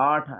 8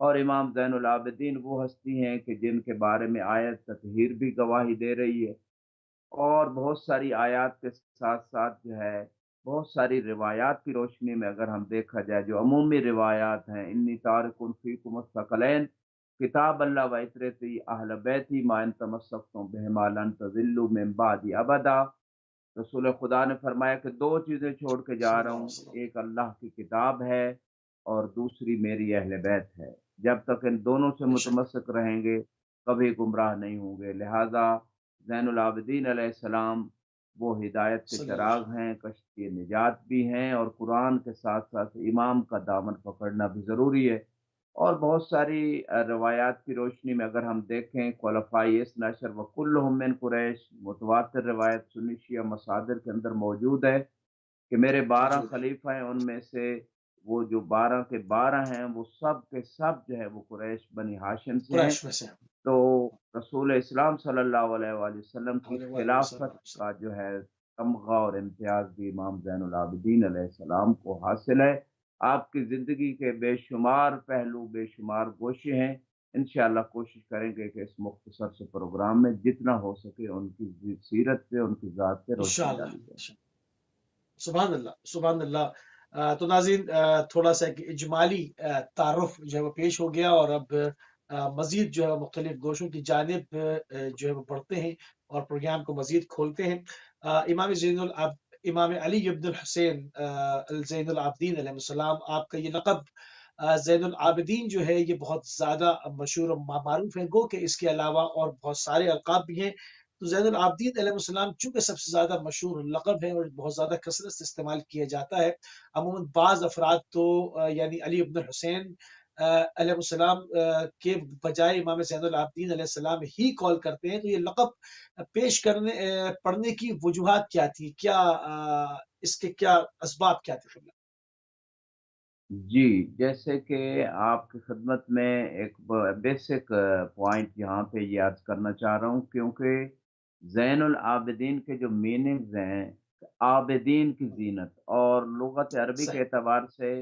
اور امام زین العابدین وہ ہستی ہیں کہ جن کے بارے میں آیت تطہیر بھی گواہی دے رہی ہے، اور بہت ساری آیات کے ساتھ ساتھ جو ہے بہت ساری روایات کی روشنی میں اگر ہم دیکھا جائے جو عمومی روایات ہیں، انی تارک فیکم الثقلین کتاب اللہ و عترتی اہل بیتی ما ان تمسکتم بہما لن تضلوا من بعدی ابدا۔ رسول خدا نے فرمایا کہ دو چیزیں چھوڑ کے صلی جا رہا اللہ علیہ ہوں، وسلم۔ ایک اللہ کی کتاب ہے اور دوسری میری اہل بیت ہے۔ جب تک ان دونوں سے بے شک، متمسک رہیں گے کبھی گمراہ نہیں ہوں گے۔ لہذا زین العابدین علیہ السلام وہ ہدایت کے صلی اللہ علیہ چراغ وسلم۔ ہیں، کشتی نجات بھی ہیں، اور قرآن کے ساتھ ساتھ امام کا دامن پکڑنا بھی ضروری ہے۔ اور بہت ساری روایات کی روشنی میں اگر ہم دیکھیں خلفائے اثنا عشر وکلہم من قریش، متواتر روایت سنی شیعہ مصادر کے اندر موجود ہے کہ میرے 12 موجود ہے، خلیفہ ہیں، ان میں سے وہ جو 12 کے 12 ہیں وہ سب کے سب جو ہے وہ قریش بنی ہاشم سے ہیں۔ قریش میں سے ہیں۔ تو رسول اسلام صلی اللہ علیہ وآلہ وسلم کی علیہ وآلہ خلافت وسلم۔ کا جو ہے تمغہ اور امتیاز بھی امام زین العابدین علیہ السلام کو حاصل ہے۔ آپ کی زندگی کے بے شمار پہلو، بے شمار گوشے ہیں، انشاءاللہ کوشش کریں گے کہ اس مختصر سے پروگرام میں جتنا ہو سکے ان کی سیرت پہ، ان کی ذات پہ روشنی انشاءاللہ۔ ڈالی جائے۔ سبحان اللہ، سبحان اللہ۔ تو ناظرین، تھوڑا سا ایک اجمالی تعارف جو ہے وہ پیش ہو گیا، اور اب مزید جو ہے مختلف گوشوں کی جانب جو ہے وہ بڑھتے ہیں اور پروگرام کو مزید کھولتے ہیں۔ امام امام علی ابن الحسین زین العابدین علیہ السلام، آپ کا یہ لقب زین العابدین جو ہے یہ بہت زیادہ مشہور و معروف ہے، گو کہ اس کے علاوہ اور بہت سارے القاب بھی ہیں۔ تو زین العابدین علیہ السلام چونکہ سب سے زیادہ مشہور لقب ہے اور بہت زیادہ کثرت سے استعمال کیا جاتا ہے، عموماً بعض افراد تو یعنی علی ابن الحسین علیہ السلام کے بجائے امام زین العابدین علیہ السلام ہی کال کرتے ہیں۔ تو یہ لقب پیش کرنے پڑھنے کی وجوہات کیا تھی؟ کیا اس کے کیا اسباب کیا تھے؟ جی، جیسے کہ آپ کی خدمت میں ایک بیسک پوائنٹ یہاں پہ یہ عرض کرنا چاہ رہا ہوں، کیونکہ زین العابدین کے جو میننگز ہیں، عابدین کی زینت، اور لغت عربی کے صحیح، اعتبار سے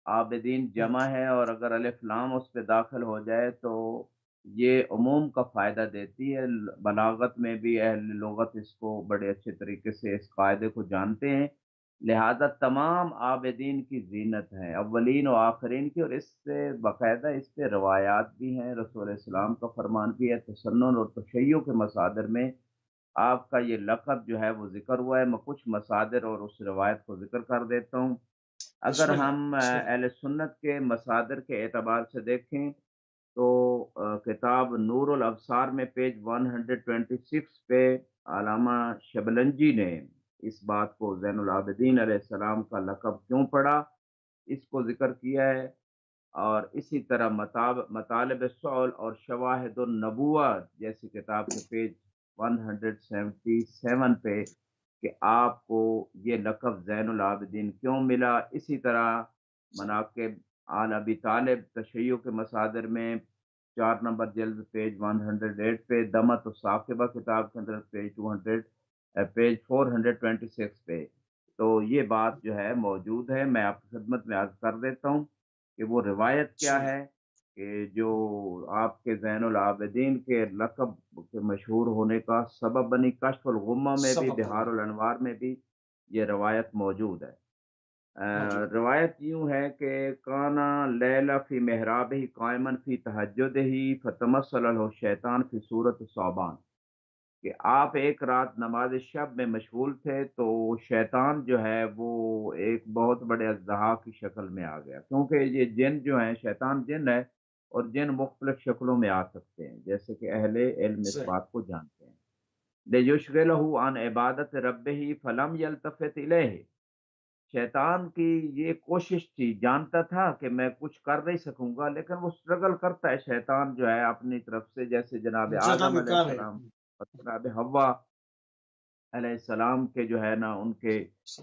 عابدین ہوں، جمع ہے، اور اگر الف لام اس پہ داخل ہو جائے تو یہ عموم کا فائدہ دیتی ہے۔ بلاغت میں بھی اہل لغت اس کو بڑے اچھے طریقے سے اس قاعدے کو جانتے ہیں۔ لہذا تمام عابدین کی زینت ہے، اولین و آخرین کی، اور اس سے باقاعدہ اس پہ روایات بھی ہیں، رسول السلام کا فرمان بھی ہے۔ تسنن اور تشیع کے مصادر میں آپ کا یہ لقب جو ہے وہ ذکر ہوا ہے۔ میں کچھ مصادر اور اس روایت کو ذکر کر دیتا ہوں۔ اگر بسم اللہ، ہم بسم اللہ۔ اہل سنت کے مصادر کے اعتبار سے دیکھیں تو کتاب نور الابصار میں پیج 126 پہ علامہ شبلنجی نے اس بات کو زین العابدین علیہ السلام کا لقب کیوں پڑا اس کو ذکر کیا ہے، اور اسی طرح مطالب السؤل اور شواہد النبوہ جیسی کتاب کے پیج 177 پہ کہ آپ کو یہ لقب زین العابدین کیوں ملا۔ اسی طرح مناقب آل ابی طالب تشیع کے مصادر میں 4 نمبر جلد پیج 108 پہ، دمت الثاقبہ کتاب کے اندر پیج 426 پہ، تو یہ بات جو ہے موجود ہے۔ میں آپ کی خدمت میں عرض کر دیتا ہوں کہ وہ روایت بسم کیا اللہ، ہے کہ جو آپ کے زین العابدین کے لقب کے مشہور ہونے کا سبب بنی۔ کشف الغمہ میں بھی، سبب بہار بنی، الانوار میں بھی یہ روایت موجود ہے۔ موجود ہے۔ روایت یوں ہے کہ کانا لیلہ فی محرابہ قائما فی تہجدہ فتمثل له شیطان فی صورت ثعبان، کہ آپ ایک رات نماز شب میں مشغول تھے تو شیطان جو ہے وہ ایک بہت بڑے اژدہا کی شکل میں آ گیا، کیونکہ یہ جن جو ہیں، شیطان جن ہے، اور جن مختلف شکلوں میں آ سکتے ہیں، جیسے کہ اہل علم اس صحیح، بات کو جانتے ہیں۔ لِيُشْغِلَهُ عَنْ عِبَادَةِ رَبِّهِ فَلَمْ يَلْتَفِتْ إِلَيْهِ، شیطان کی یہ کوشش تھی، جانتا تھا کہ میں کچھ کر نہیں سکوں گا، لیکن وہ اسٹرگل کرتا ہے شیطان جو ہے اپنی طرف سے، جیسے جناب شیطان آدم کا علیہ کام ہے۔ السلام اور جناب حوا علیہ السلام کے جو ہے نا ان کے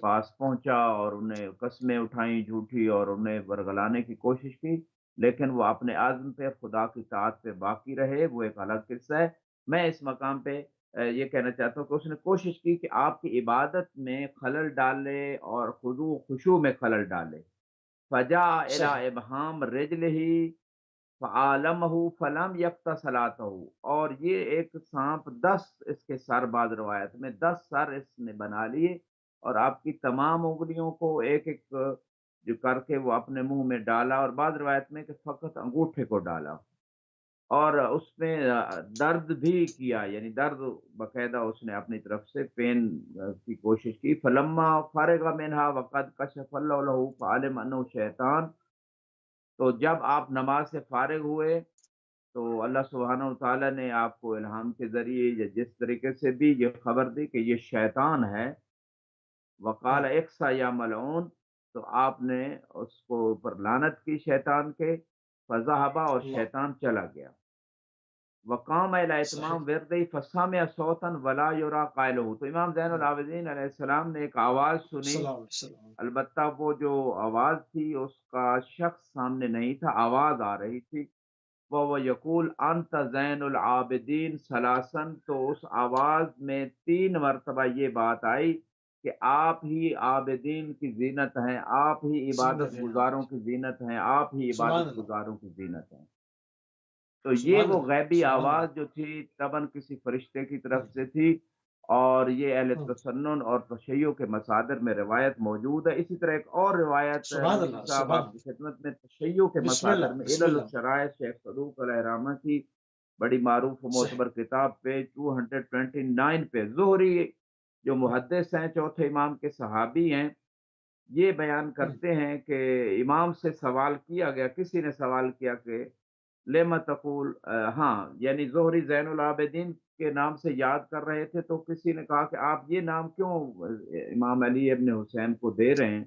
پاس پہنچا اور انہیں قسمیں اٹھائیں جھوٹی اور انہیں ورگلانے کی کوشش کی، لیکن وہ اپنے عزم پہ، خدا کی اطاعت پہ باقی رہے، وہ ایک الگ قصہ ہے۔ میں اس مقام پہ یہ کہنا چاہتا ہوں کہ اس نے کوشش کی کہ آپ کی عبادت میں خلل ڈالے اور خضوع خشوع میں خلل ڈالے۔ فجاء الی صحیح، ابہام رجلہ، فعالمہ فلم یکتا صلاتہ، اور یہ ایک سانپ 10 اس کے سر، بعض روایت میں 10 سر اس نے بنا لیے، اور آپ کی تمام انگلیوں کو ایک ایک جو کر کے وہ اپنے منہ میں ڈالا، اور بعض روایت میں کہ فقط انگوٹھے کو ڈالا، اور اس میں درد بھی کیا، یعنی درد باقاعدہ اس نے اپنی طرف سے پین کی کوشش کی۔ فلما فارغ منہا وقد کشف اللہ لہ فعلم انہ شیطان، تو جب آپ نماز سے فارغ ہوئے تو اللہ سبحانہ وتعالیٰ نے آپ کو الہام کے ذریعے یا جس طریقے سے بھی یہ خبر دی کہ یہ شیطان ہے۔ وقال اقسا یا ملعون، تو آپ نے اس کو پر لعنت کی شیطان کے، فذهب، اور اللہ شیطان چلا گیا۔ وقام الی صحیح اتمام وردی فسمع صوتا ولا یرا قائلہ، تو امام زین العابدین علیہ السلام نے ایک آواز سنی، السلام السلام البتہ وہ جو آواز تھی اس کا شخص سامنے نہیں تھا، آواز آ رہی تھی، وہ یقول انت زین العابدین ثلاثن، تو اس آواز میں 3 مرتبہ یہ بات آئی کہ آپ ہی عابدین کی زینت ہیں، آپ ہی زینت عبادت ہے گزاروں کی زینت ہیں، آپ ہی سبحان عبادت اللہ گزاروں کی زینت ہیں۔ تو یہ سبحان وہ اللہ غیبی سبحان آواز اللہ جو تھی طبعاً کسی فرشتے کی طرف سے تھی، اور یہ اہل ہم، تسنن اور تشیع کے مصادر میں روایت موجود ہے۔ اسی طرح ایک اور روایت سبحان مفتی اللہ صاحب سبحان آپ کی اللہ خدمت میں تشیع کے مصادر میں بسم علل اللہ الشرائع شیخ صدوق علیہ رحمہ کی بڑی معروف و صحیح معتبر کتاب، پیج 229 پہ زہری جو محدث ہیں، چوتھے امام کے صحابی ہیں، یہ بیان ہم، کرتے ہیں کہ امام سے سوال کیا گیا، کسی نے سوال کیا کہ لما تقول، ہاں یعنی زہری زین العابدین کے نام سے یاد کر رہے تھے، تو کسی نے کہا کہ آپ یہ نام کیوں امام علی ابن حسین کو دے رہے ہیں؟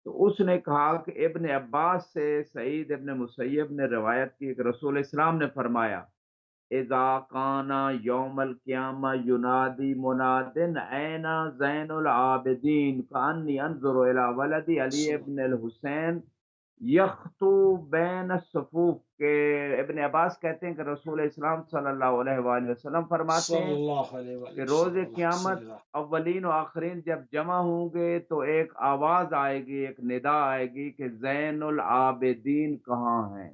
تو اس نے کہا کہ ابن عباس سے سعید ابن مسیب نے روایت کی کہ رسول اسلام نے فرمایا اذا کانا یوم القیامہ ینادی منادن اینا زین العابدین کانی انظر الی ولدی علی ابن سبحان الحسین یخطو بین الصفوف، کے ابن عباس کہتے ہیں کہ رسول اسلام صلی اللہ علیہ وآلہ وسلم فرماتے صلی ہیں اللہ علیہ وآلہ کہ روز وسلم اللہ قیامت صلی اللہ اولین و آخرین جب جمع ہوں گے تو ایک آواز آئے گی، ایک ندا آئے گی کہ زین العابدین کہاں ہیں؟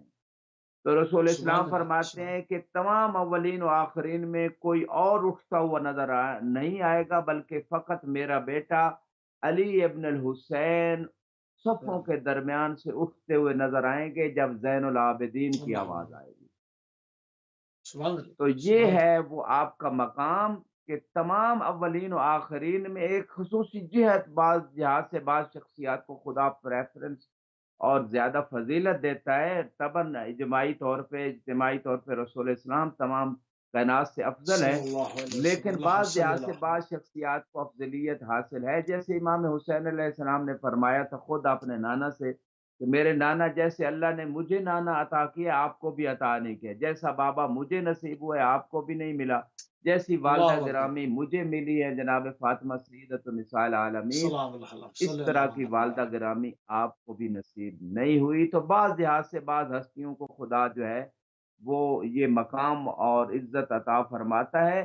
تو رسول اسلام سبحان اللہ فرماتے سبحان ہیں کہ تمام اولین و آخرین میں کوئی اور اٹھتا ہوا نہیں آئے گا، بلکہ فقط میرا بیٹا علی ابن الحسین صفوں اللہ کے درمیان سے اٹھتے ہوئے نظر آئیں گے جب زین العابدین کی اللہ آواز آئے گی۔ سبحان اللہ تو یہ سبحان اللہ ہے وہ آپ کا مقام کہ تمام اولین و آخرین میں ایک خصوصی جہت، بعض جہات سے بعض شخصیات کو خدا پریفرنس اور زیادہ فضیلت دیتا ہے، طبعاً اجتماعی طور پہ رسول اسلام تمام کائنات سے افضل صلی ہے، اللہ علیہ وسلم لیکن اللہ بعض صلی لحاظ سے اللہ علیہ بعض شخصیات کو افضلیت حاصل ہے، جیسے امام حسین علیہ السلام نے فرمایا تھا خود اپنے نانا سے کہ میرے نانا جیسے اللہ نے مجھے نانا عطا کیا آپ کو بھی عطا نہیں کیا، جیسا بابا مجھے نصیب ہوا ہے آپ کو بھی نہیں ملا، جیسی والدہ اللہ اکبر گرامی مجھے ملی ہے جناب فاطمہ سیدۃ النساء العالمین، سلام اللہ علیہ اس صلی طرح اللہ کی علیہ والدہ گرامی آپ کو بھی نصیب نہیں ہوئی۔ تو بعض لحاظ سے بعض ہستیوں کو خدا جو ہے وہ یہ مقام اور عزت عطا فرماتا ہے،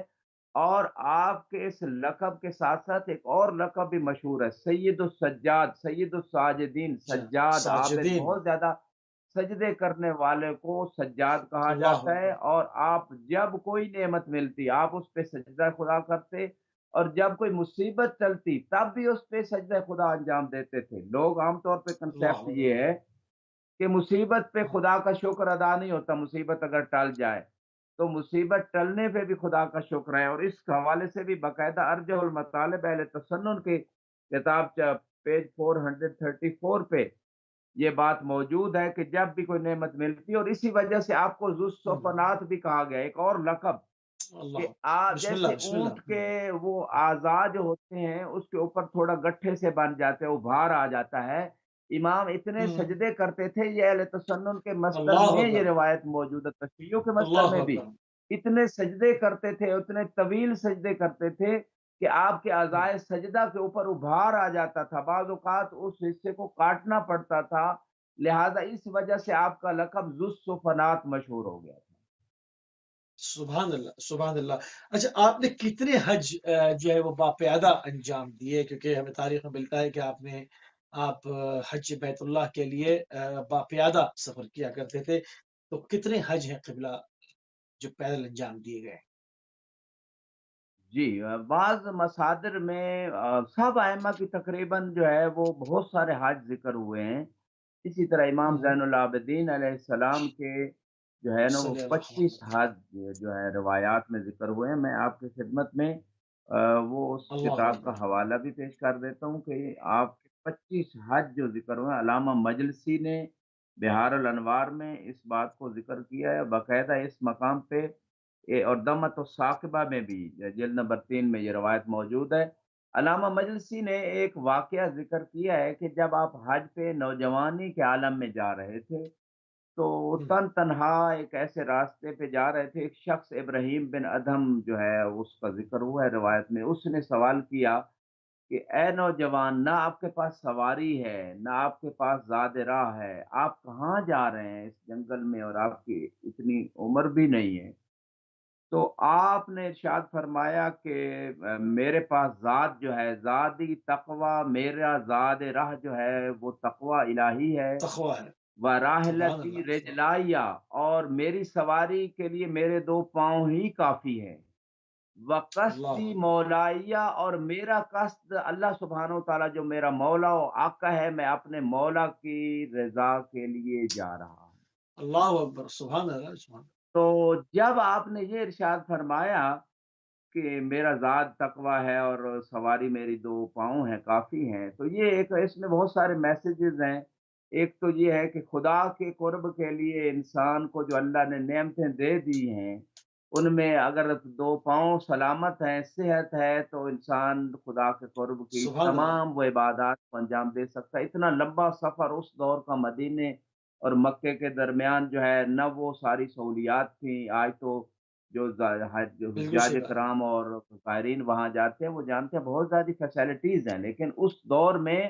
اور آپ کے اس لقب کے ساتھ ساتھ ایک اور لقب بھی مشہور ہے، سید السجاد، سید الساجدین، سجاد عابد، ساجدین بہت زیادہ سجدے کرنے والے کو سجاد کہا اللہ جاتا ہے، اکبر اور آپ جب کوئی نعمت ملتی آپ اس پہ سجدہ خدا کرتے، اور جب کوئی مصیبت چلتی تب بھی اس پہ سجدہ خدا انجام دیتے تھے۔ لوگ عام طور پہ اللہ کنسیپٹ یہ اکبر ہے کہ مصیبت پہ خدا کا شکر ادا نہیں ہوتا، مصیبت اگر ٹل جائے تو مصیبت ٹلنے پہ بھی خدا کا شکر ہے، اور اس حوالے سے بھی باقاعدہ ارجح المطالب اہل تسنن کی کتاب پیج 434 پہ یہ بات موجود ہے کہ جب بھی کوئی نعمت ملتی ہے، اور اسی وجہ سے آپ کو ذو الصفنات بھی کہا گیا، ایک اور لقب کہ اللہ بسم جیسے اللہ بسم اونٹ اللہ کے وہ اعضاء جو ہوتے ہیں اس کے اوپر تھوڑا گٹھے سے بن جاتے ہیں، ابھار آ جاتا ہے، امام اتنے سجدے کرتے تھے، یہ اہل تسنن کے مصدر اللہ میں یہ اکبر روایت موجود ہے، تشیعوں کے مصدر اللہ میں بھی اکبر اتنے سجدے کرتے تھے، اتنے طویل سجدے کرتے تھے کہ آپ کے اعضاء سجدہ کے اوپر ابھار آ جاتا تھا، بعض اوقات اس حصے کو کاٹنا پڑتا تھا، لہذا اس وجہ سے آپ کا لقب ذو الصفنات مشہور ہو گیا تھا۔ سبحان اللہ سبحان اللہ اچھا آپ نے کتنے حج جو ہے وہ باقاعدہ انجام دیے کیونکہ ہمیں تاریخ میں ملتا ہے کہ آپ حج بیت اللہ کے لیے باقاعدہ سفر کیا کرتے تھے تو کتنے حج ہیں قبلہ جو پیدل انجام دیے گئے؟ جی بعض مصادر میں سب ائمہ کی تقریباً جو ہے وہ بہت سارے حج ذکر ہوئے ہیں۔ اسی طرح امام ہوں، زین العابدین علیہ السلام کے جو ہے نا وہ صلی اللہ علیہ 25 وسلم۔ حج جو ہے روایات میں ذکر ہوئے ہیں۔ میں آپ کی خدمت میں وہ اس اللہ کتاب کا اکبر۔ حوالہ بھی پیش کر دیتا ہوں کہ آپ کے 25 حج جو ذکر ہوئے ہیں، علامہ مجلسی نے بہار الانوار میں اس بات کو ذکر کیا ہے باقاعدہ اس مقام پہ، اور دمت الثاقبہ میں بھی جلد نمبر 3 میں یہ روایت موجود ہے۔ علامہ مجلسی نے ایک واقعہ ذکر کیا ہے کہ جب آپ حج پہ نوجوانی کے عالم میں جا رہے تھے تو ہوں، تن تنہا ایک ایسے راستے پہ جا رہے تھے، ایک شخص ابراہیم بن ادھم جو ہے اس کا ذکر ہوا ہے روایت میں، اس نے سوال کیا کہ اے نوجوان، نہ آپ کے پاس سواری ہے نہ آپ کے پاس زاد راہ ہے، آپ کہاں جا رہے ہیں اس جنگل میں اور آپ کی اتنی عمر بھی نہیں ہے؟ تو آپ نے ارشاد فرمایا کہ میرے پاس ذات جو ہے ذاتی تقوی، میرا زاد راہ جو ہے وہ تقوی الہی ہے، تقویٰ ہے۔ سبحان وراحلتی اللہ، سبحان رجلائیا، اور میری سواری کے لیے میرے 2 پاؤں ہی کافی ہے، اللہ وقصدی اکبر۔ مولائیا، اور میرا قصد اللہ سبحانہ و تعالیٰ جو میرا مولا و آقا ہے، میں اپنے مولا کی رضا کے لیے جا رہا ہوں۔ اللہ اکبر، سبحان اللہ، سبحان اللہ۔ تو جب آپ نے یہ ارشاد فرمایا کہ میرا ذات تقوی ہے اور سواری میری 2 پاؤں ہیں کافی ہیں، تو یہ ایک اس میں بہت سارے میسیجز ہیں۔ ایک تو یہ ہے کہ خدا کے قرب کے لیے انسان کو جو اللہ نے نعمتیں دے دی ہیں، ان میں اگر 2 پاؤں سلامت ہیں، صحت ہے، تو انسان خدا کے قرب کی سبحان اللہ۔ تمام وہ عبادات کو انجام دے سکتا ہے۔ اتنا لمبا سفر اس دور کا مدینے اور مکے کے درمیان جو ہے نہ وہ ساری سہولیات تھیں۔ آج تو جو بالکل حجاج صحیح بات۔ کرام اور زائرین وہاں جاتے ہیں وہ جانتے ہیں بہت زیادہ فیسلٹیز ہیں، لیکن اس دور میں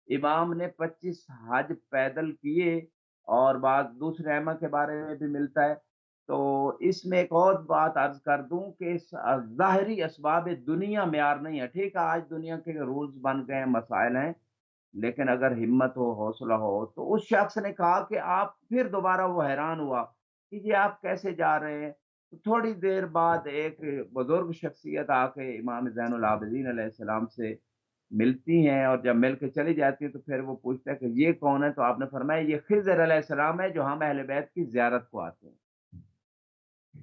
امام نے 25 حج پیدل کیے، اور بعض دوسرے ائمہ کے بارے میں بھی ملتا ہے۔ تو اس میں ایک اور بات عرض کر دوں کہ ظاہری اسباب دنیا معیار نہیں ہے، ٹھیک ہے آج دنیا کے رولز بن گئے ہیں، مسائل ہیں، لیکن اگر ہمت ہو حوصلہ ہو تو اس شخص نے کہا کہ آپ پھر دوبارہ وہ حیران ہوا کہ یہ آپ کیسے جا رہے ہیں؟ تو تھوڑی دیر بعد ایک بزرگ شخصیت آ کے امام زین العابدین علیہ السلام سے ملتی ہیں، اور جب مل کے چلی جاتی ہے تو پھر وہ پوچھتا ہے کہ یہ کون ہے؟ تو آپ نے فرمایا یہ خضر علیہ السلام ہے جو ہم اہل بیت کی زیارت کو آتے ہیں۔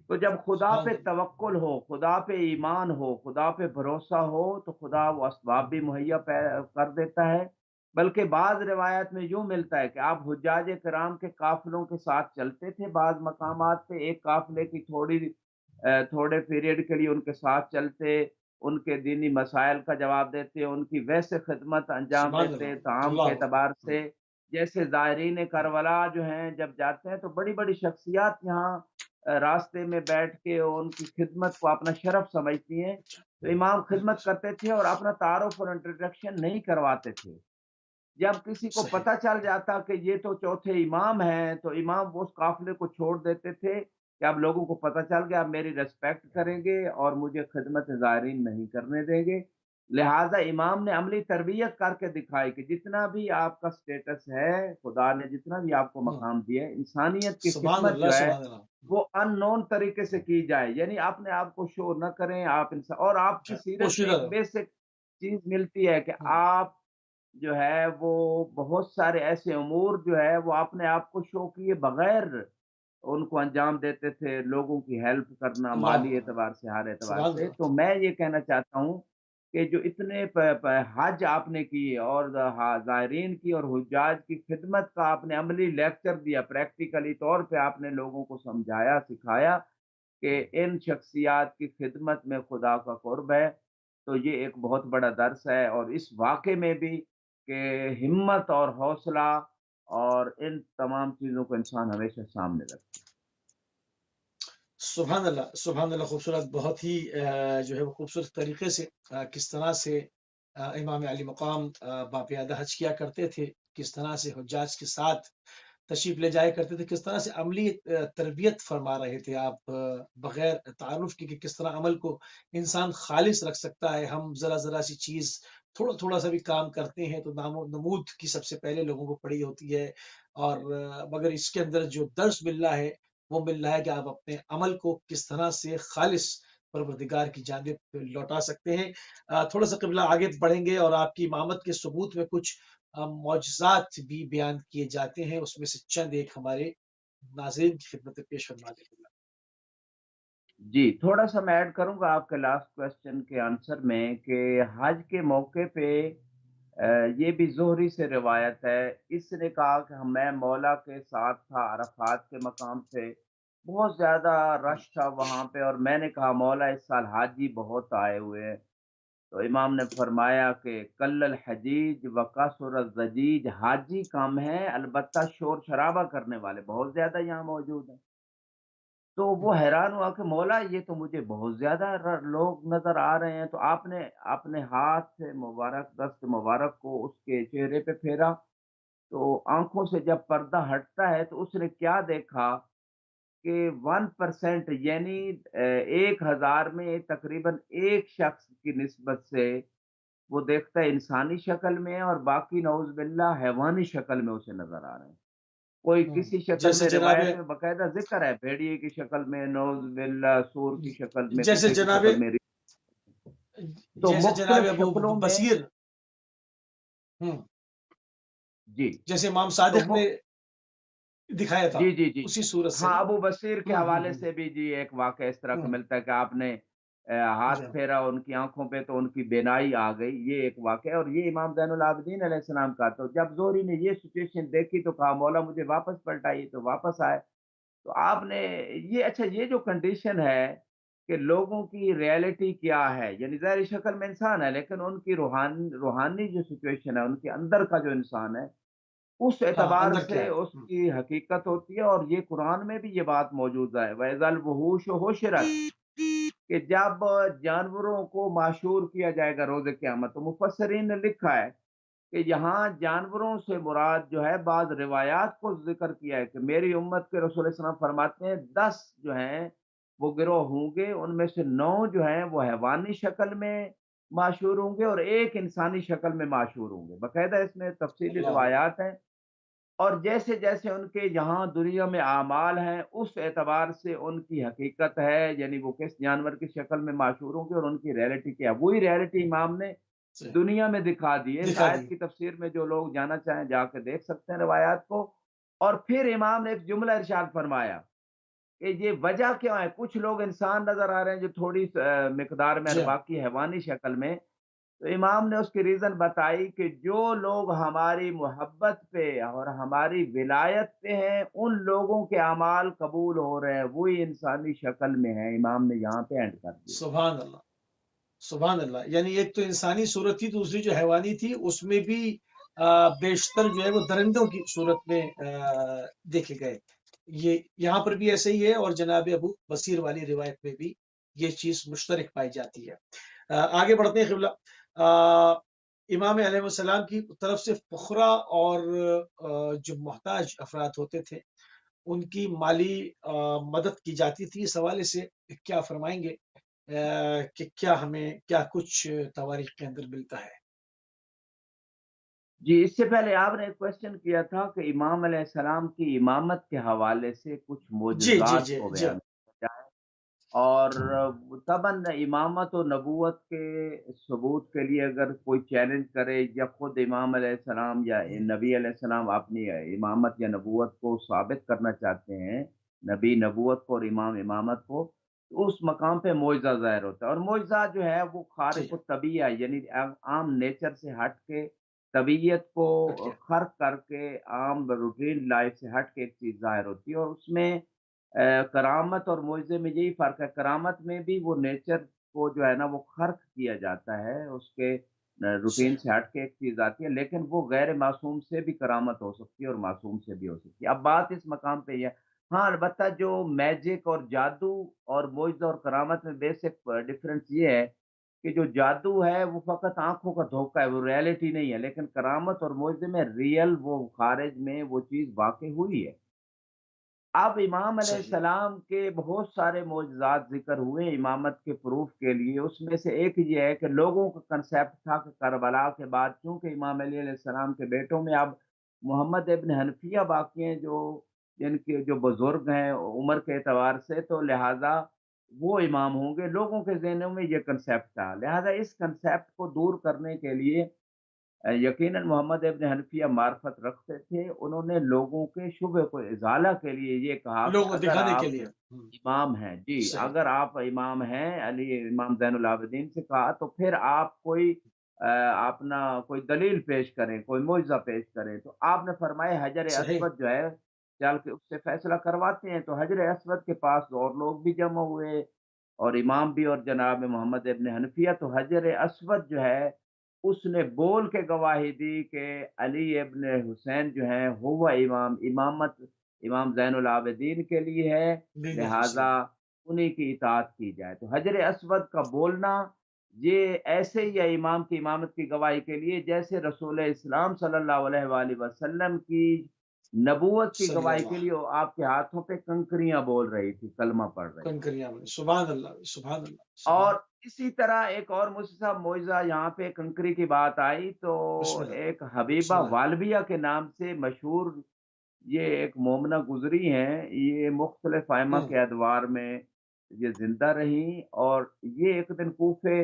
تو جب خدا سبحان پہ اللہ۔ توکل ہو، خدا پہ ایمان ہو، خدا پہ بھروسہ ہو، تو خدا وہ اسباب بھی مہیا کر دیتا ہے۔ بلکہ بعض روایت میں یوں ملتا ہے کہ آپ حجاج کرام کے قافلوں کے ساتھ چلتے تھے، بعض مقامات پہ ایک قافلے کی تھوڑے پیریڈ کے لیے ان کے ساتھ چلتے، ان کے دینی مسائل کا جواب دیتے، ان کی ویسے خدمت انجام سبحان دیتے، اللہ، طعام کے اللہ اعتبار اکبر۔ سے۔ جیسے زائرین کربلا جو ہیں جب جاتے ہیں تو بڑی بڑی شخصیات یہاں راستے میں بیٹھ کے ان کی خدمت کو اپنا شرف سمجھتی ہیں، تو امام بالکل خدمت کرتے تھے اور اپنا تعارف اور انٹروڈکشن نہیں کرواتے تھے۔ جب کسی کو صحیح۔ پتہ چل جاتا کہ یہ تو چوتھے امام ہیں، تو امام اس قافلے کو چھوڑ دیتے تھے کہ اب لوگوں کو پتہ چل گیا، اب میری ریسپیکٹ کریں گے اور مجھے خدمت زائرین نہیں کرنے دیں گے۔ لہٰذا امام نے عملی تربیت کر کے دکھائی کہ جتنا بھی آپ کا سٹیٹس ہے، خدا نے جتنا بھی آپ کو ہوں، مقام دیا ہے، انسانیت کی سبحان خدمت اللہ، جو ہے سبحان اللہ۔ وہ ان نون طریقے سے کی جائے، یعنی اپنے آپ کو شو نہ کریں، آپ انسان، اور آپ کی اچھا، سیرت میں پوشیدہ ایک رہو۔ بیسک چیز ملتی ہے کہ ہوں، آپ جو ہے وہ بہت سارے ایسے امور جو ہے وہ اپنے آپ کو شو کیے بغیر ان کو انجام دیتے تھے، لوگوں کی ہیلپ کرنا اللہ مالی اکبر، اعتبار سے، ہر اعتبار سبحان سے۔ اللہ۔ تو میں یہ کہنا چاہتا ہوں کہ جو اتنے حج آپ نے کی اور زائرین کی اور حجاج کی خدمت کا آپ نے عملی لیکچر دیا، پریکٹیکلی طور پہ آپ نے لوگوں کو سمجھایا سکھایا کہ ان شخصیات کی خدمت میں خدا کا قرب ہے، تو یہ ایک بہت بڑا درس ہے، اور اس واقعے میں بھی کہ ہمت اور حوصلہ اور ان تمام چیزوں کو انسان ہمیشہ سامنے رکھے۔ سبحان اللہ، سبحان اللہ، خوبصورت، بہت ہی جو ہے وہ خوبصورت طریقے سے کس طرح سے امام علی مقام باقیادہ حج کیا کرتے تھے، کس طرح سے حجاج کے ساتھ تشریف لے جایا کرتے تھے، کس طرح سے عملی تربیت فرما رہے تھے آپ بغیر تعارف کے کہ کس طرح عمل کو انسان خالص رکھ سکتا ہے۔ ہم ذرا ذرا سی چیز تھوڑا تھوڑا سا بھی کام کرتے ہیں تو نام و نمود کی سب سے پہلے لوگوں کو پڑی ہوتی ہے، اور مگر اس کے اندر جو درس مل رہا ہے وہ مل رہا ہے کہ آپ اپنے عمل کو کس طرح سے خالص پروردگار کی جانب لوٹا سکتے ہیں۔ تھوڑا سا قبلہ آگے بڑھیں گے اور آپ کی امامت کے ثبوت میں کچھ معجزات بھی بیان کیے جاتے ہیں، اس میں سے چند ایک ہمارے ناظرین کی خدمت میں پیش فرما دیں۔ جی تھوڑا سا میں ایڈ کروں گا آپ کے لاسٹ کوشچن کے آنسر میں کہ حج کے موقع پہ یہ بھی زہری سے روایت ہے، اس نے کہا کہ میں مولا کے ساتھ تھا عرفات کے مقام سے، بہت زیادہ رش تھا وہاں پہ، اور میں نے کہا مولا اس سال حاجی بہت آئے ہوئے ہیں، تو امام نے فرمایا کہ کل الحجیج وقصر الزجیج، حاجی کم ہیں البتہ شور شرابہ کرنے والے بہت زیادہ یہاں موجود ہیں۔ تو وہ حیران ہوا کہ مولا یہ تو مجھے بہت زیادہ لوگ نظر آ رہے ہیں، تو آپ نے اپنے ہاتھ سے مبارک دست مبارک کو اس کے چہرے پہ پھیرا، تو آنکھوں سے جب پردہ ہٹتا ہے تو اس نے کیا دیکھا کہ 1% یعنی 1000 میں تقریباً ایک شخص کی نسبت سے وہ دیکھتا ہے انسانی شکل میں، اور باقی نعوذ باللہ حیوانی شکل میں اسے نظر آ رہے ہیں۔ کوئی کسی شکل جیسے میں، جناب روایت میں باقاعدہ ذکر ہے بھیڑیے کی شکل میں، نعوذ باللہ سور کی شکل میں، جیسے کتے کی جناب شکل میں، تو جیسے جناب مختلف ابو شکلوں میں۔ بصیر، ہوں، جی جیسے امام تو صادق نے دکھایا تھا جی جی جی اسی صورت سے ہاں، نا۔ ابو بصیر کے ہوں ہوں حوالے سے بھی جی ایک واقعہ اس طرح کا ہوں ملتا ہے کہ آپ نے ہاتھ جی پھیرا ان کی آنکھوں پہ تو ان کی بینائی آ گئی، یہ ایک واقعہ ہے، اور یہ امام زین العابدین علیہ السلام کا، تو جب زہری نے یہ سچویشن دیکھی تو کہا مولا مجھے واپس پلٹائیے، تو واپس آئے۔ تو آپ نے یہ، اچھا یہ جو کنڈیشن ہے کہ لوگوں کی ریئلٹی کیا ہے، یعنی ظاہری شکل میں انسان ہے لیکن ان کی روحانی جو سچویشن ہے، ان کے اندر کا جو انسان ہے، اس ہاں اعتبار اندر کیا سے ہے؟ اس کی حقیقت ہوتی ہے، اور یہ قرآن میں بھی یہ بات موجود ہے، وَإِذَا الْوُحُوشُ حُشِرَتْ، کہ جب جانوروں کو معشور کیا جائے گا روز قیامت، تو مفسرین نے لکھا ہے کہ یہاں جانوروں سے مراد جو ہے، بعض روایات کو ذکر کیا ہے کہ میری امت کے رسول صلی اللہ علیہ وسلم فرماتے ہیں 10 جو ہیں وہ گروہ ہوں گے، ان میں سے 9 جو ہیں وہ حیوانی شکل میں معشور ہوں گے، اور ایک انسانی شکل میں معشور ہوں گے، باقاعدہ اس میں تفصیلی اللہ اکبر۔ روایات ہیں، اور جیسے جیسے ان کے یہاں دنیا میں اعمال ہیں اس اعتبار سے ان کی حقیقت ہے، یعنی وہ کس جانور کی شکل میں معشور ہوں گے اور ان کی ریئلٹی کیا ہے، وہی ریئلٹی امام نے صحیح، دنیا میں دکھا دی ہے۔ اس دکھا دی۔ آیت کی تفسیر میں جو لوگ جانا چاہیں جا کے دیکھ سکتے ہیں روایات کو، اور پھر امام نے ایک جملہ ارشاد فرمایا کہ یہ وجہ کیا ہے، کچھ لوگ انسان نظر آ رہے ہیں جو تھوڑی مقدار میں، اور جی ہاں، باقی حیوانی شکل میں، تو امام نے اس کی ریزن بتائی کہ جو لوگ ہماری محبت پہ اور ہماری ولایت پہ ہیں ان لوگوں کے اعمال قبول ہو رہے ہیں، وہی انسانی شکل میں ہیں، امام نے یہاں پہ اینڈ کر دیا۔ سبحان اللہ، سبحان اللہ۔ یعنی ایک تو انسانی صورت تھی، دوسری جو حیوانی تھی اس میں بھی بیشتر جو ہے وہ درندوں کی صورت میں دیکھے گئے۔ یہ یہاں پر بھی ایسے ہی ہے، اور جناب ابو بصیر والی روایت میں بھی یہ چیز مشترک پائی جاتی ہے۔ آگے بڑھتے ہیں قبلہ۔ امام علیہ السلام کی طرف سے فقراء اور جو محتاج افراد ہوتے تھے ان کی مالی مدد کی جاتی تھی، اس حوالے سے کیا فرمائیں گے کہ کیا ہمیں کیا کچھ تواریخ کے اندر ملتا ہے؟ جی اس سے پہلے آپ نے ایک کوشچن کیا تھا کہ امام علیہ السلام کی امامت کے حوالے سے کچھ جی جی معجزات جی کو جی بیان کیا جائے، اور طبعاً امامت و نبوت کے ثبوت کے لیے اگر کوئی چیلنج کرے، یا خود امام علیہ السلام یا نبی علیہ السلام اپنی امامت یا نبوت کو ثابت کرنا چاہتے ہیں، نبی نبوت کو اور امام امامت کو، تو اس مقام پہ معجزہ ظاہر ہوتا ہے، اور معجزہ جو ہے وہ جی خارق الطبیعہ، یعنی عام نیچر سے ہٹ کے، طبیعت کو ہٹ کے خرق کر کے، عام روٹین لائف سے ہٹ کے ایک چیز ظاہر ہوتی ہے، اور اس میں کرامت اور معجزے میں یہی فرق ہے، کرامت میں بھی وہ نیچر کو جو ہے نا وہ خرق کیا جاتا ہے، اس کے روٹین صحیح، سے ہٹ کے ایک چیز آتی ہے، لیکن وہ غیر معصوم سے بھی کرامت ہو سکتی ہے اور معصوم سے بھی ہو سکتی ہے۔ اب بات اس مقام پہ یہ ہے، ہاں البتہ جو میجک اور جادو اور معجزہ اور کرامت میں بیسک ڈفرنس یہ ہے کہ جو جادو ہے وہ فقط آنکھوں کا دھوکہ ہے، وہ ریئلٹی نہیں ہے، لیکن کرامت اور معجزے میں ریئل وہ خارج میں وہ چیز واقع ہوئی ہے۔ اب امام علیہ صحیح، السلام کے بہت سارے معجزات ذکر ہوئے امامت کے پروف کے لیے، اس میں سے ایک یہ ہے کہ لوگوں کا کنسیپٹ تھا کہ کربلا کے بعد چونکہ امام علی علیہ السلام کے بیٹوں میں اب محمد ابن حنفیہ باقی ہیں جو جن کے جو بزرگ ہیں عمر کے اعتبار سے، تو لہٰذا وہ امام ہوں گے۔ لوگوں کے ذہنوں میں یہ کنسیپٹ تھا، لہٰذا اس کنسیپٹ کو دور کرنے کے لیے یقیناً محمد ابن حنفیہ معرفت رکھتے تھے، انہوں نے لوگوں کے شبہ کو ازالہ کے لیے یہ کہا کہ لوگوں کو اگر دکھانے کے آپ لیے امام ہیں، جی صحیح، اگر آپ امام ہیں، علی امام زین العابدین سے کہا تو پھر آپ کوئی اپنا کوئی دلیل پیش کریں، کوئی معجزہ پیش کریں، تو آپ نے فرمایا حجر صحیح، اسود جو ہے چل کے اس سے فیصلہ کرواتے ہیں، تو حجر اسود کے پاس اور لوگ بھی جمع ہوئے اور امام بھی، اور جناب محمد ابن حنفیہ تو حجر اسود جو ہے اس نے بول کے گواہی دی کہ علی ابن حسین جو ہیں ہوا امامت امام زین العابدین کے لیے ہے، دین لہذا حسین، انہی کی اطاعت کی جائے۔ تو حجر اسود کا بولنا یہ ایسے ہی ہے امام کی امامت کی گواہی کے لیے جیسے رسول اسلام صلی اللہ علیہ وآلہ وسلم کی نبوت کی صلی گواہی کے اللہ، لیے وہ آپ کے ہاتھوں پہ کنکریاں بول رہی تھی، کلمہ پڑھ رہی تھی۔ کنکریاں میں سبحان اللہ، سبحان اللہ، اور سبحان، اسی طرح ایک اور معجزہ یہاں پہ کنکری کی بات آئی تو بسم اللہ، ایک بسم حبیبہ اللہ، والبیہ کے نام سے مشہور یہ ایک مومنہ گزری ہیں، یہ مختلف ائمہ ہوں، کے ادوار میں یہ زندہ رہیں، اور یہ ایک دن کوفے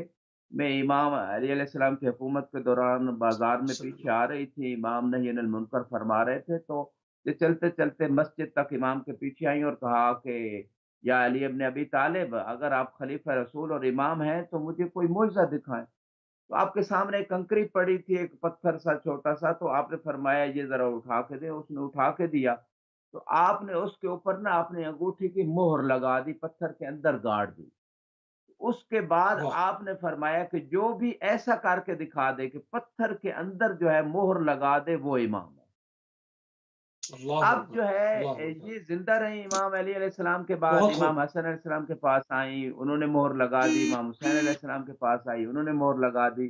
میں امام علی علیہ السلام کی حکومت کے دوران بازار میں صلی پیچھے اللہ، آ رہی تھی، امام نہی عن المنکر فرما رہے تھے، تو یہ چلتے چلتے مسجد تک امام کے پیچھے آئیں اور کہا کہ یا علی ابن ابی طالب، اگر آپ خلیفہ رسول اور امام ہیں تو مجھے کوئی معجزہ دکھائیں۔ تو آپ کے سامنے ایک کنکری پڑی تھی، ایک پتھر سا چھوٹا سا، تو آپ نے فرمایا یہ ذرا اٹھا کے دیں، اس نے اٹھا کے دیا، تو آپ نے اس کے اوپر نا اپنی انگوٹھی کی مہر لگا دی، پتھر کے اندر گاڑ دی۔ اس کے بعد واہ! آپ نے فرمایا کہ جو بھی ایسا کر کے دکھا دے کہ پتھر کے اندر جو ہے مہر لگا دے وہ امام ہے۔ اللہ اب اکبر، جو ہے اللہ اکبر، یہ زندہ رہی امام علی علیہ السلام کے بعد، بہت خوب، امام حسن علیہ السلام کے پاس آئیں، انہوں نے مہر لگا دی، امام حسین علیہ السلام کے پاس آئی، انہوں نے مہر لگا دی۔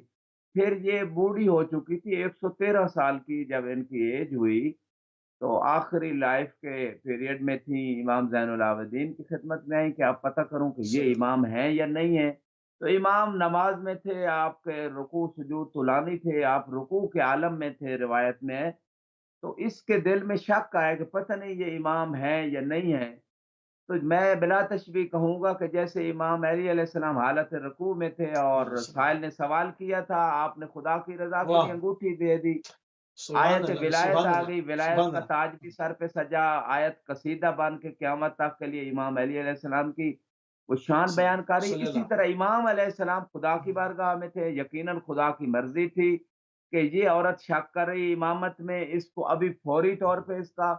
پھر یہ بوڑھی ہو چکی تھی، 113 سال کی جب ان کی ایج ہوئی، تو آخری لائف کے پیریڈ میں تھی، امام زین العابدین کی خدمت میں آئی کہ آپ پتہ کروں کہ یہ صلی اللہ، امام ہیں یا نہیں ہیں۔ تو امام نماز میں تھے، آپ کے رکوع سجود طولانی تھے، آپ رکوع کے عالم میں تھے روایت میں ہے، تو اس کے دل میں شک آیا کہ پتہ نہیں یہ امام ہے یا نہیں ہے، تو میں بلا تشبیہ کہوں گا کہ جیسے امام علی علیہ السلام حالت رکوع میں تھے اللہ اور صلی اللہ، سائل نے سوال کیا تھا، آپ نے خدا کی رضا کے لیے واہ! انگوٹھی دے دی، سبحان آیت اللہ، ولایت سبحان آ اللہ، گئی، ولایت سبحان کا اللہ، تاج بھی سر پہ سجا، آیت قصیدہ بن کے قیامت تک کے لیے امام علی علیہ السلام کی وہ شان بیان کری۔ صلی اسی اللہ، طرح امام علیہ السلام خدا کی بارگاہ میں تھے، یقیناً خدا کی مرضی تھی کہ یہ عورت شک کر رہی امامت میں، اس کو ابھی فوری طور پہ اس کا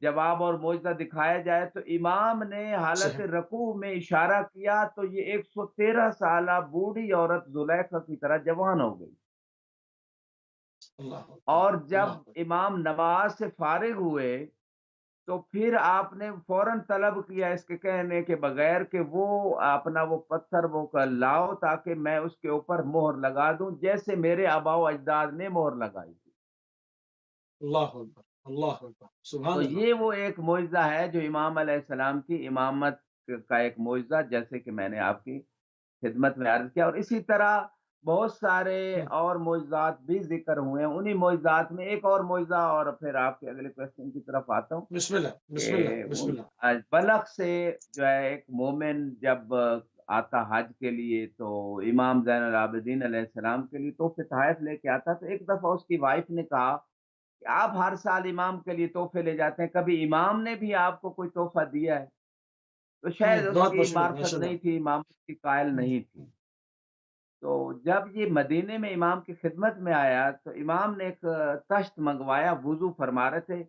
جواب اور معجزہ دکھایا جائے، تو امام نے حالت صحیح، رکوع میں اشارہ کیا تو یہ 113 سالہ بوڑھی عورت زلیخا کی طرح جوان ہو گئی۔ اللہ اکبر، اور جب اللہ اکبر، امام نماز سے فارغ ہوئے تو پھر آپ نے فوراً طلب کیا اس کے کہنے کے بغیر کہ وہ اپنا وہ پتھر وہ لاؤ تاکہ میں اس کے اوپر مہر لگا دوں جیسے میرے آباء و اجداد نے مہر لگائی تھی۔ اللہ اکبر، اللہ اکبر، تو سبحان اللہ، یہ وہ ایک معجزہ ہے جو امام علیہ السلام کی امامت کا ایک معجزہ، جیسے کہ میں نے آپ کی خدمت میں عرض کیا، اور اسی طرح بہت سارے ہوں، اور معجزات بھی ذکر ہوئے ہیں۔ انہی معجزات میں ایک اور معجزہ، اور پھر آپ کے اگلے کوشچن کی طرف آتا ہوں بسم اللہ، بسم اللہ، کہ بسم اللہ، بلخ سے جو ہے ایک مومن جب آتا حج کے لیے تو امام زین العابدین علیہ السلام کے لیے تحفے تحائف لے کے آتا، تو ایک دفعہ اس کی وائف نے کہا کہ آپ ہر سال امام کے لیے تحفے لے جاتے ہیں، کبھی امام نے بھی آپ کو کوئی تحفہ دیا ہے؟ تو شاید اس بہت کی مشہور، معرفت ماشاء اللہ، نہیں تھی، امامت کی قائل ہوں، نہیں تھی۔ تو جب یہ مدینے میں امام کی خدمت میں آیا تو امام نے ایک تشت منگوایا، وضو فرما رہے تھے،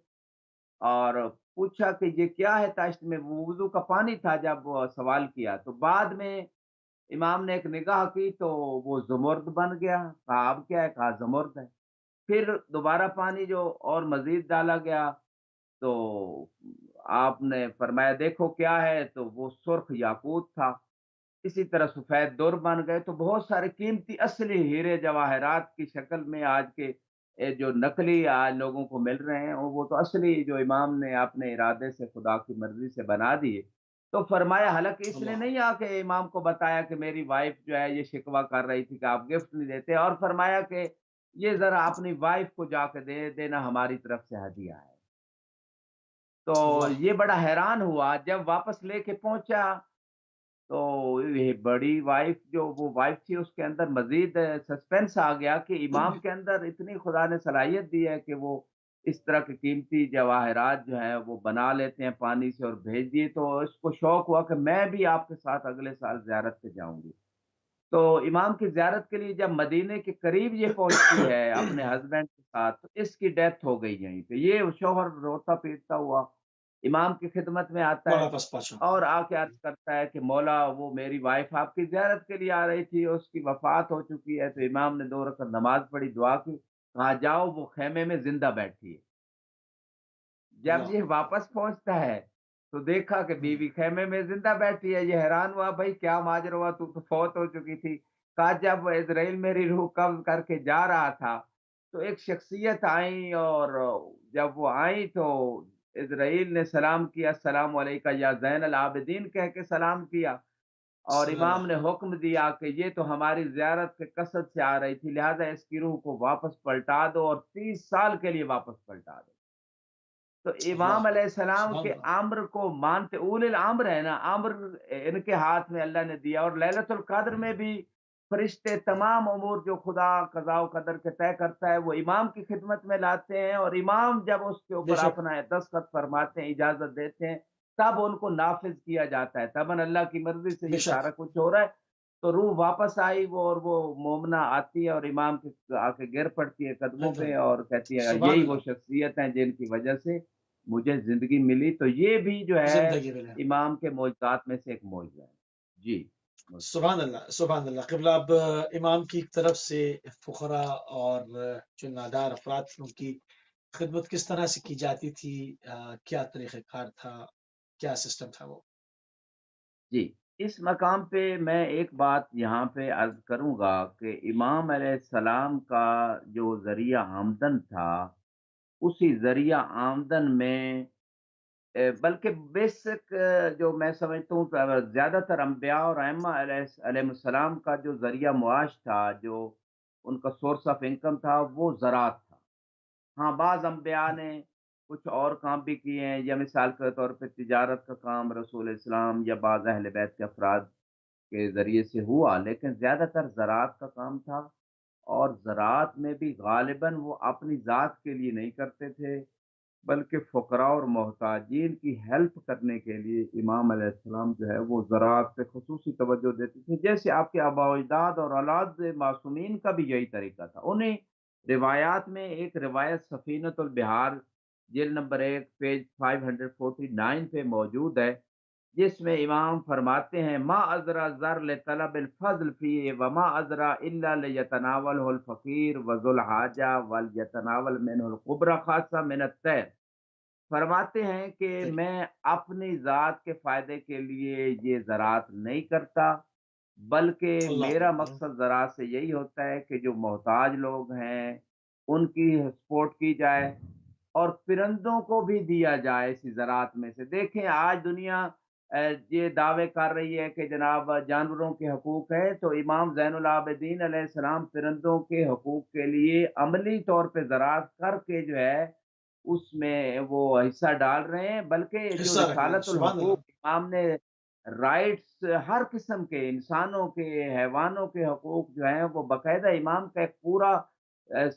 اور پوچھا کہ یہ کیا ہے تشت میں، وہ وضو کا پانی تھا جب وہ سوال کیا، تو بعد میں امام نے ایک نگاہ کی تو وہ زمرد بن گیا، کہا اب کیا ہے، کہا زمرد ہے۔ پھر دوبارہ پانی جو اور مزید ڈالا گیا تو آپ نے فرمایا دیکھو کیا ہے، تو وہ سرخ یاقوت تھا۔ اسی طرح سفید در بن گئے، تو بہت سارے قیمتی اصلی ہیرے جواہرات کی شکل میں آج کے جو نقلی آج لوگوں کو مل رہے ہیں، اور وہ تو اصلی جو امام نے اپنے ارادے سے خدا کی مرضی سے بنا دیے۔ تو فرمایا حالانکہ اس نے اللہ، نہیں آ کے امام کو بتایا کہ میری وائف جو ہے یہ شکوہ کر رہی تھی کہ آپ گفٹ نہیں دیتے، اور فرمایا کہ یہ ذرا اپنی وائف کو جا کے دے دینا، ہماری طرف سے ہدیہ ہے۔ تو واہ! یہ بڑا حیران ہوا جب واپس لے کے پہنچا، تو یہ بڑی وائف جو وہ وائف تھی اس کے اندر مزید سسپینس آ گیا کہ امام کے اندر اتنی خدا نے صلاحیت دی ہے کہ وہ اس طرح کے قیمتی جواہرات جو ہیں وہ بنا لیتے ہیں پانی سے اور بھیج دیے، تو اس کو شوق ہوا کہ میں بھی آپ کے ساتھ اگلے سال زیارت پہ جاؤں گی۔ تو امام کی زیارت کے لیے جب مدینے کے قریب یہ پہنچتی ہے اپنے ہسبینڈ کے ساتھ، تو اس کی ڈیتھ ہو گئی یہیں پہ۔ یہ شوہر روتا پیٹتا ہوا امام کی خدمت میں آتا ہے بڑا پسپاشا۔ اور آ کے عرض کرتا ہے کہ مولا وہ میری وائف آپ کی زیارت کے لیے آ رہی تھی، اس کی وفات ہو چکی ہے۔ تو امام نے 2 رکعت نماز پڑھی، دعا کی، کہا جاؤ وہ خیمے میں زندہ بیٹھی ہے۔ جب اللہ یہ اکبر! واپس پہنچتا ہے تو دیکھا کہ ہوں، بیوی خیمے میں زندہ بیٹھی ہے۔ یہ حیران ہوا، بھائی کیا ماجرا ہوا، تو فوت ہو چکی تھی۔ کہا جب اسرائیل میری روح قبض کر کے جا رہا تھا تو ایک شخصیت آئی، اور جب وہ آئی تو اسرائیل نے سلام کیا، السلام علیکہ یا زین العابدین کہہ کے سلام کیا، اور صلی امام اللہ نے حکم دیا کہ یہ تو ہماری زیارت کے قصد سے آ رہی تھی، لہذا اس کی روح کو واپس پلٹا دو اور 30 سال کے لیے واپس پلٹا دو۔ تو امام اللہ علیہ اکبر! السلام سبحان کے اللہ! امر کو مانتے، اول الامر ہے نا، امر ان کے ہاتھ میں اللہ نے دیا، اور ليلۃ القدر میں بھی فرشتے تمام امور جو خدا قضاء و قدر کے طے کرتا ہے وہ امام کی خدمت میں لاتے ہیں، اور امام جب اس کے بے اوپر شک، اپنا دستخط فرماتے ہیں، اجازت دیتے ہیں، تب ان کو نافذ کیا جاتا ہے، تب اللہ کی مرضی سے بے یہ شک، سارا کچھ ہو رہا ہے۔ تو روح واپس آئی، وہ اور وہ مومنہ آتی ہے اور امام کے آ کے گر پڑتی ہے قدموں الحمد پہ للہ، اور کہتی ہے سبحان یہی وہ اللہ! شخصیت ہیں جن کی وجہ سے مجھے زندگی ملی۔ تو یہ بھی جو ہے زندگی ملے۔ امام کے معجزات میں سے ایک معجزہ ہے۔ جی۔ سبحان اللہ! سبحان اللہ! قبلہ اب امام کی طرف سے فقراء اور جو نادار افراد تھے، ان کی خدمت کس طرح سے کی جاتی تھی؟ کیا طریقہ کار تھا؟ کیا سسٹم تھا وہ؟ جی، اس مقام پہ میں ایک بات یہاں پہ عرض کروں گا کہ امام علیہ السلام کا جو ذریعہ آمدن تھا، اسی ذریعہ آمدن میں بلکہ بیسک جو میں سمجھتا ہوں کہ زیادہ تر انبیاء اور ائمہ علیہم السلام کا جو ذریعہ معاش تھا، جو ان کا سورس آف انکم تھا، وہ زراعت تھا۔ ہاں، بعض انبیاء نے کچھ اور کام بھی کیے ہیں، یا مثال کے طور پہ تجارت کا کام رسول اسلام یا بعض اہل بیت کے افراد کے ذریعے سے ہوا، لیکن زیادہ تر زراعت کا کام تھا، اور زراعت میں بھی غالباً وہ اپنی ذات کے لیے نہیں کرتے تھے، بلکہ فقراء اور محتاجین کی ہیلپ کرنے کے لیے امام علیہ السلام جو ہے وہ زراعت پہ خصوصی توجہ دیتے تھے، جیسے آپ کے آباء و اجداد اور اولاد معصومین کا بھی یہی طریقہ تھا۔ انہیں روایات میں ایک روایت سفینۃ البحار جلد نمبر 1 پیج 549 پہ موجود ہے، جس میں امام فرماتے ہیں ما ازرا زر لطلب الفضل فی وما ازرا الا لیتناولہ الفقیر وذو الحاجہ ولیتناول منہ القبر خاصہ من الطیر۔ فرماتے ہیں کہ صحیح، میں اپنی ذات کے فائدے کے لیے یہ زراعت نہیں کرتا، بلکہ اللہ میرا اکبر! مقصد زراعت سے یہی ہوتا ہے کہ جو محتاج لوگ ہیں ان کی سپورٹ کی جائے، اور پرندوں کو بھی دیا جائے اسی زراعت میں سے۔ دیکھیں آج دنیا یہ دعوے کر رہی ہے کہ جناب جانوروں کے حقوق ہے، تو امام زین العابدین علیہ السلام پرندوں کے حقوق کے لیے عملی طور پہ زراعت کر کے جو ہے اس میں وہ حصہ ڈال رہے ہیں، بلکہ جو حصہ رکھ رہے ہیں، رسالت سبحان الحقوق اللہ! امام نے رائٹس ہر قسم کے انسانوں کے، حیوانوں کے حقوق جو ہیں وہ باقاعدہ امام کا ایک پورا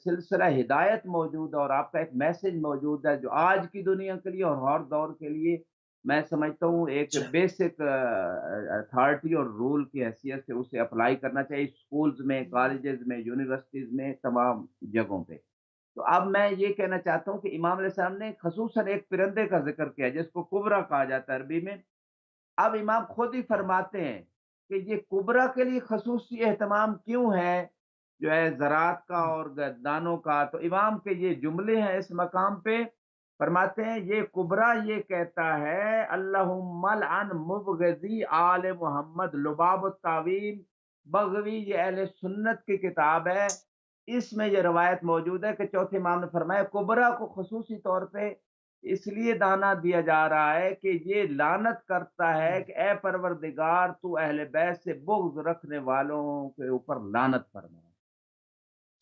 سلسلہ ہدایت موجود ہے، اور آپ کا ایک میسج موجود ہے جو آج کی دنیا کے لیے اور ہر دور کے لیے میں سمجھتا ہوں ایک جی، بیسک اتھارٹی اور رول کی حیثیت سے اسے اپلائی کرنا چاہیے اسکولز میں، کالجز میں، یونیورسٹیز میں، تمام جگہوں پہ۔ تو اب میں یہ کہنا چاہتا ہوں کہ امام علیہ السلام نے خصوصاً ایک پرندے کا ذکر کیا جس کو کبرا کہا جاتا ہے عربی میں۔ اب امام خود ہی فرماتے ہیں کہ یہ کبرا کے لیے خصوصی اہتمام کیوں ہے، جو ہے زراعت کا اور دانوں کا؟ تو امام کے یہ جملے ہیں اس مقام پہ، فرماتے ہیں یہ کبرا یہ کہتا ہے اللہم العن مبغضی آل محمد لباب التاویل بغوی، یہ اہل سنت کی کتاب ہے، اس میں یہ روایت موجود ہے کہ چوتھے امام نے فرمایا کبرا کو خصوصی طور پہ اس لیے دانا دیا جا رہا ہے کہ یہ لعنت کرتا ہے کہ اے پروردگار تو اہل بیت سے بغض رکھنے والوں کے اوپر لعنت فرما۔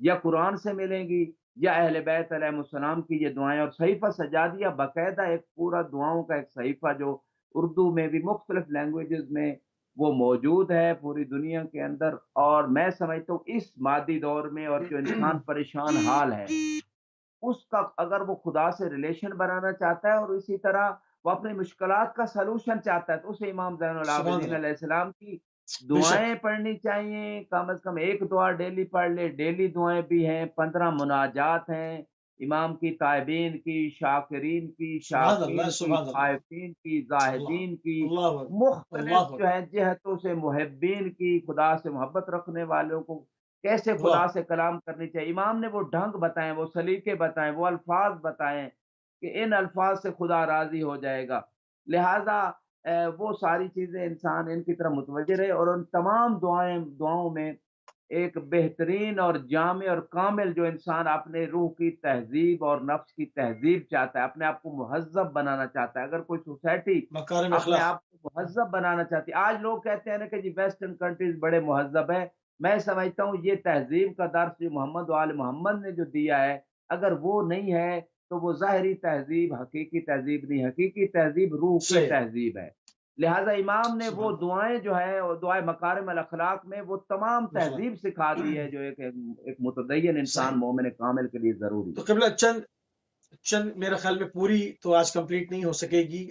یا قرآن سے ملیں گی یا اہل بیت علیہ السلام کی یہ دعائیں، اور صحیفہ سجا دیا باقاعدہ ایک پورا دعاؤں کا ایک صحیفہ جو اردو میں بھی مختلف لینگویجز میں وہ موجود ہے پوری دنیا کے اندر۔ اور میں سمجھتا ہوں اس مادی دور میں اور جو انسان پریشان حال ہے، اس کا اگر وہ خدا سے ریلیشن بنانا چاہتا ہے اور اسی طرح وہ اپنی مشکلات کا سلوشن چاہتا ہے، تو اسے امام زین سبحان العابدین اللہ، علیہ السلام کی بے شک، دعائیں پڑھنی چاہیے۔ کم از کم ایک دعا ڈیلی پڑھ لے، ڈیلی دعائیں بھی ہیں، 15 مناجات ہیں امام کی، تائبین کی، شاکرین کی، شاکین کی، سبحان اللہ، خائفین کی، اللہ، زاہدین کی، اللہ اکبر، مختلف اللہ جو اکبر، ہے جہتوں سے محبین کی، خدا سے محبت رکھنے والوں کو کیسے واہ! خدا سے کلام کرنی چاہیے۔ امام نے وہ ڈھنگ بتائیں، وہ سلیقے بتائیں، وہ الفاظ بتائیں کہ ان الفاظ سے خدا راضی ہو جائے گا۔ لہٰذا وہ ساری چیزیں انسان ان کی طرف متوجہ رہے، اور ان تمام دعاؤں میں ایک بہترین اور جامع اور کامل جو انسان اپنے روح کی تہذیب اور نفس کی تہذیب چاہتا ہے، اپنے آپ کو مہذب بنانا چاہتا ہے، اگر کوئی سوسائٹی مکارم اپنے اخلاق، آپ کو مہذب بنانا چاہتی ہے، آج لوگ کہتے ہیں نا کہ جی ویسٹرن کنٹریز بڑے مہذب ہے، میں سمجھتا ہوں یہ تہذیب کا درس جو محمد و آل محمد نے جو دیا ہے، اگر وہ نہیں ہے تو وہ ظاہری تہذیب حقیقی تہذیب نہیں، حقیقی تہذیب روح کی صحیح ہے، تہذیب ہے۔ لہٰذا امام نے وہ سبحان دعائیں جو ہے اور دعائیں مکارم الاخلاق میں وہ تمام اللہ، تہذیب سکھا دی ہے جو ایک متدین صحیح۔ انسان مومن کامل کے لیے ضروری تو ہے۔ قبلہ چند چند میرے خیال میں پوری تو آج کمپلیٹ نہیں ہو سکے گی،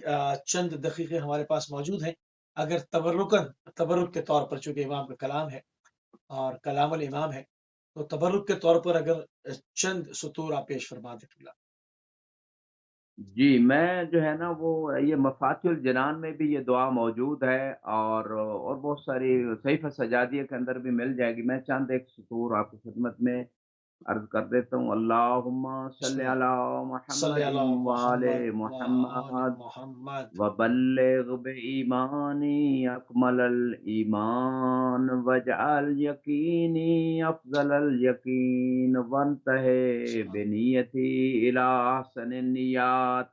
چند دقیقے ہمارے پاس موجود ہیں، اگر تبرک کے طور پر، چونکہ امام کا کلام ہے اور کلام الامام ہے، تو تبرک کے طور پر اگر چند سطور آپ پیش فرما دیں قبلہ۔ جی، میں جو ہے نا وہ یہ مفاتیح الجنان میں بھی یہ دعا موجود ہے، اور بہت ساری صحیفہ سجادیہ کے اندر بھی مل جائے گی۔ میں چند ایک سطور آپ کی خدمت میں عرض کر دیتا ہوں۔ اللہم بسم صلی اللہ، علی صلی محمد علی وآل محمد وآل محمد محمد، وبلغ بإيماني أكمل الإيمان واجعل يقيني أفضل اليقين وانتهي سبحان بنيتي إلى أحسن النيات۔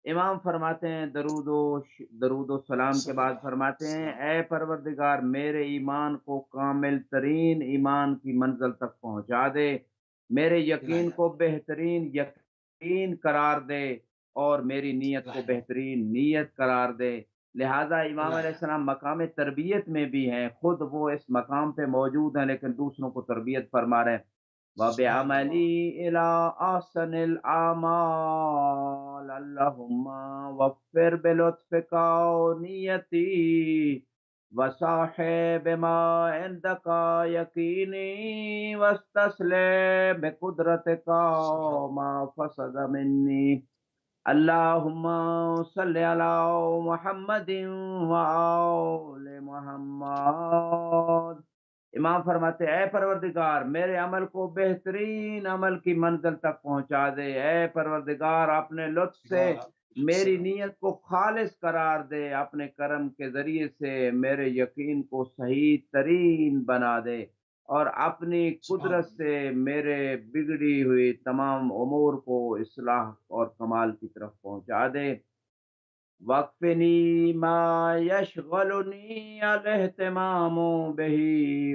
امام فرماتے ہیں درود و سلام کے صلی بعد اللہ علیہ فرماتے ہیں، وسلم، اے پروردگار میرے ایمان کو کامل ترین ایمان کی منزل تک پہنچا دے، میرے یقین الہ کو بہترین یقین قرار دے، اور میری نیت الہ کو بہترین نیت قرار دے۔ لہذا امام الہ علیہ السلام مقام تربیت میں بھی ہیں، خود وہ اس مقام پہ موجود ہیں لیکن دوسروں کو تربیت فرما رہے ہیں۔ سبحان اللہ، وَبِعَمَلِي إِلَىٰ أَحْسَنِ الْأَعْمَالِ اللهم وفر بلطفك نيتي وصاحب ما عندك يقيني واستسلم بقدرتك سبحان ما فسد مني اللهم صل على محمد وآل محمد۔ امام فرماتے ہیں، اے پروردگار میرے عمل کو بہترین عمل کی منزل تک پہنچا دے، اے پروردگار اپنے لطف سے اللہ، میری نیت کو خالص قرار دے، اپنے کرم کے ذریعے سے میرے یقین کو صحیح ترین بنا دے، اور اپنی سبحان قدرت اللہ، سے میرے بگڑی ہوئی تمام امور کو اصلاح اور کمال کی طرف پہنچا دے۔ وَاكْفِنِي مَا يَشْغَلُنِي الِاهْتِمَامُ بِهِ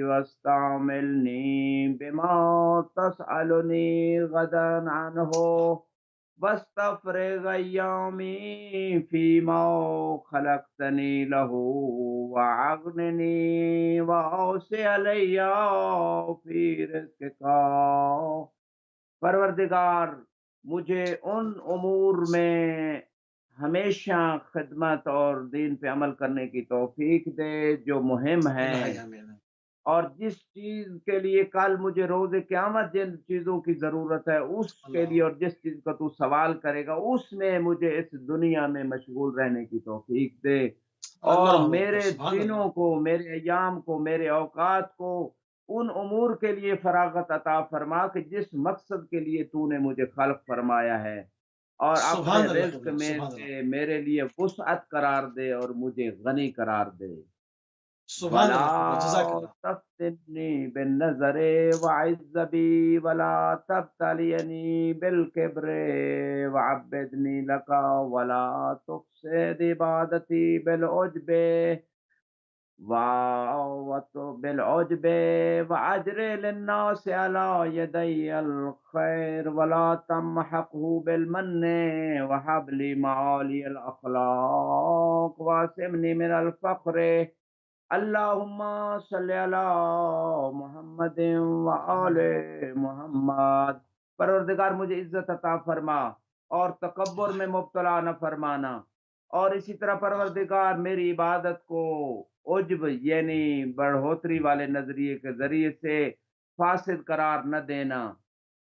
وَاسْتَعْمِلْنِي بِمَا تَسْأَلُنِي غَدًا عَنْهُ واستفرغ أيامي فيما خلقتني له وأغنني وأوسع علي في رزقك۔ پروردگار مجھے ان امور میں ہمیشہ خدمت اور دین پہ عمل کرنے کی توفیق دے جو مہم ہیں، الہی آمین، اور جس چیز کے لیے کل مجھے روز قیامت جن چیزوں کی ضرورت ہے اس کے لیے، اللہ، اور جس چیز کا تو سوال کرے گا اس میں مجھے اس دنیا میں مشغول رہنے کی توفیق دے، اور اللہ اکبر، میرے سبحان اللہ، دنوں کو، میرے ایام کو، میرے اوقات کو ان امور کے لیے فراغت عطا فرما کہ جس مقصد کے لیے تو نے مجھے خلق فرمایا ہے، اور اپنے سبحان اللہ رزق قبلہ، میں سبحان اللہ، سے میرے لیے وسعت قرار دے اور مجھے غنی قرار دے۔ سبحان اللہ قبلہ، جزاک ولا اللہ، تفتني بالنظر وعز بي ولا تبتليني بالكبر وعبدني لك ولا تفسد عبادتي بالعجب بالعجب وأجر للناس على يدي الخير ولا تمحقه بالمن وهب لي معالي الأخلاق واسمني من الفقر اللهم صل على محمد وآل محمد۔ پروردگار مجھے عزت عطا فرما اور تکبر میں مبتلا نہ فرمانا، اور اسی طرح پروردگار میری عبادت کو عجب یعنی بڑھوتری والے نظریے کے ذریعے سے فاسد قرار نہ دینا،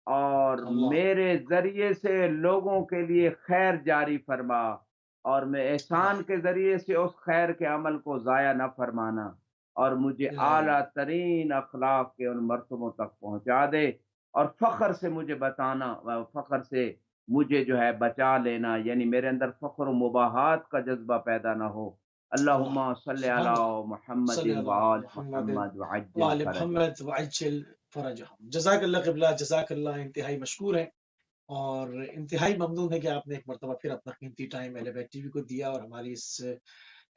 اور اللہ میرے ذریعے سے لوگوں کے لیے خیر جاری فرما، اور میں اللہ احسان کے ذریعے سے اس خیر کے عمل کو ضائع نہ فرمانا، اور مجھے لا الہ اعلیٰ ترین اخلاق کے ان مرتبوں تک پہنچا دے، اور فخر سے مجھے بتانا، فخر سے مجھے جو ہے بچا لینا، یعنی میرے اندر فخر و مباحات کا جذبہ پیدا نہ ہو۔ اللہم اللہ صلی سبحان علی اللہ محمد صلی علی وآل محمد محمد وعجل وآل فرجہ۔ محمد وعجل فرجہم۔ جزاک اللہ قبلہ، جزاک اللہ، انتہائی مشکور ہیں اور انتہائی ممنون ہے کہ آپ نے ایک مرتبہ پھر اپنا قیمتی ٹائم اہل بیت ٹی وی کو دیا اور ہماری اس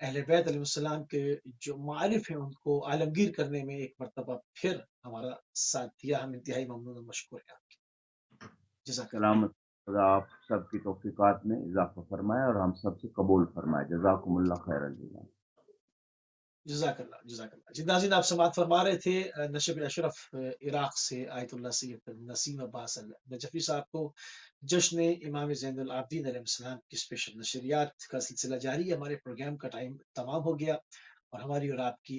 اہل بیت علیہ السلام کے جو معارف ہیں ان کو عالمگیر کرنے میں ایک مرتبہ پھر ہمارا ساتھ دیا۔ ہم انتہائی ممنون اور مشکور ہیں آپ کے۔ جزاک اللہ۔ سلامت خدا آپ سب کی توفیقات میں اضافہ فرمائے اور ہم سب سے قبول فرمائے۔ جزاکم اللہ خیر الجزا۔ جزاک اللہ، جزاک اللہ جی۔ ناظرین، آپ سماعت فرما رہے تھے نشب اشرف عراق سے آیت اللہ سید نسیم عباس النجفی صاحب کو۔ جشن امام زین العابدین علیہ السلام کی اسپیشل نشریات کا سلسلہ جاری ہے۔ ہمارے پروگرام کا ٹائم تمام ہو گیا اور ہماری اور آپ کی